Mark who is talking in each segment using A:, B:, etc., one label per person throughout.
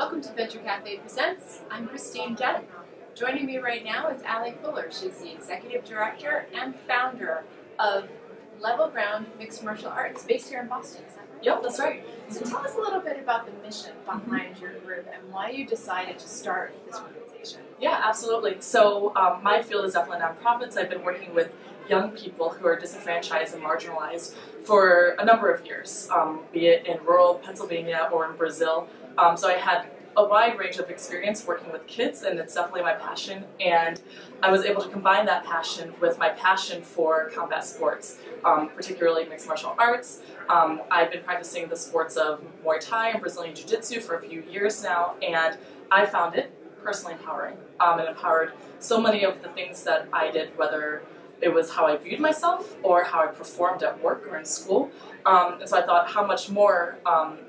A: Welcome to Venture Café Presents. I'm Christine Dunn. Joining me right now is Allie Fuller. She's the Executive Director and Founder of Level Ground Mixed Martial Arts, based here in Boston. Is that right?
B: Yep, that's right.
A: So tell us a little bit about the mission behind your group and why you decided to start this organization.
B: Yeah, absolutely. So my field is definitely nonprofits. I've been working with young people who are disenfranchised and marginalized for a number of years, be it in rural Pennsylvania or in Brazil. So I had a wide range of experience working with kids, and it's definitely my passion. And I was able to combine that passion with my passion for combat sports, particularly mixed martial arts. I've been practicing the sports of Muay Thai and Brazilian Jiu-Jitsu for a few years now, and I found it personally empowering. It empowered so many of the things that I did, whether it was how I viewed myself or how I performed at work or in school. And so I thought, how much more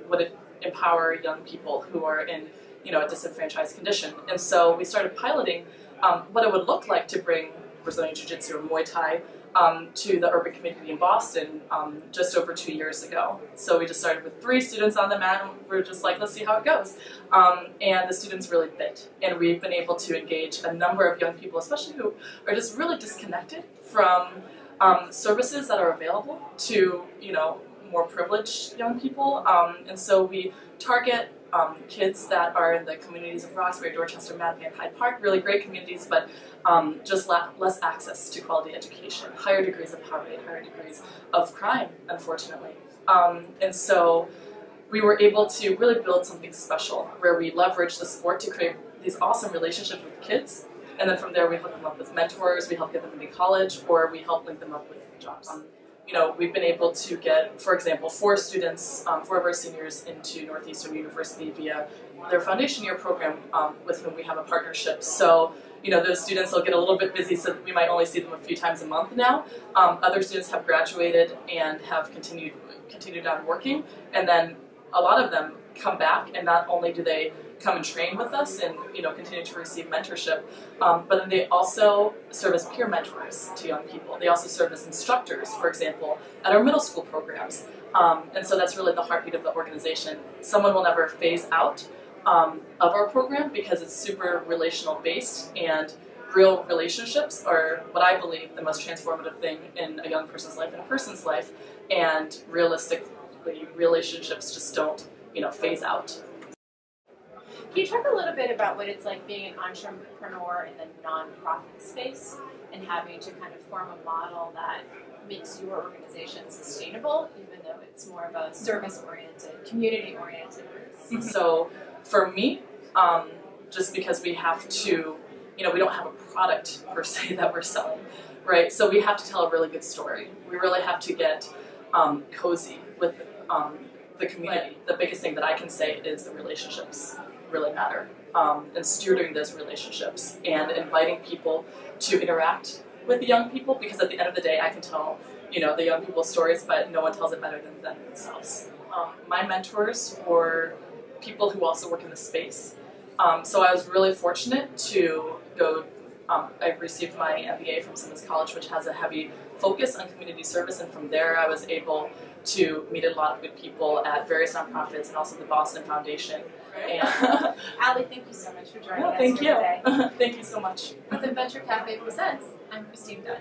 B: would it empower young people who are in, a disenfranchised condition? And so we started piloting what it would look like to bring Brazilian Jiu-Jitsu or Muay Thai to the urban community in Boston just over 2 years ago. So we just started with 3 students on the mat, and we were just like, let's see how it goes. And the students really bit, and we've been able to engage a number of young people, especially who are just really disconnected from services that are available to, more privileged young people. And so we target kids that are in the communities of Roxbury, Dorchester, Mattapan, Hyde Park, really great communities, but just less access to quality education, higher degrees of poverty, higher degrees of crime, unfortunately. And so we were able to really build something special where we leverage the sport to create these awesome relationships with kids, and then from there we hook them up with mentors, we help get them into college, or we help link them up with jobs. We've been able to get, for example, 4 students, 4 of our seniors into Northeastern University via their foundation year program with whom we have a partnership. So, those students will get a little bit busy, so we might only see them a few times a month now. Other students have graduated and have continued on working, and then a lot of them come back, and not only do they come and train with us and continue to receive mentorship, but then they also serve as peer mentors to young people. They also serve as instructors, for example, at our middle school programs. And so that's really the heartbeat of the organization. Someone will never phase out of our program because it's super relational based, and real relationships are what I believe the most transformative thing in a young person's life and a person's life, and realistically relationships just don't phase out.
A: Can you talk a little bit about what it's like being an entrepreneur in the nonprofit space and having to kind of form a model that makes your organization sustainable, even though it's more of a service-oriented, community-oriented group?
B: So for me, just because we have to, we don't have a product per se that we're selling, right? So we have to tell a really good story. We really have to get cozy with the community. The biggest thing that I can say is the relationships really matter, and stewarding those relationships and inviting people to interact with the young people, because at the end of the day I can tell the young people's stories, but no one tells it better than them themselves. My mentors were people who also work in the space, so I was really fortunate to go. I received my MBA from Simmons College, which has a heavy focus on community service, and from there I was able to meet a lot of good people at various nonprofits and also the Boston Foundation. And
A: Allie, thank you so much for joining us
B: thank
A: here
B: you.
A: today.
B: Thank you so much.
A: For the Venture Café Presents, I'm Christine Dunn.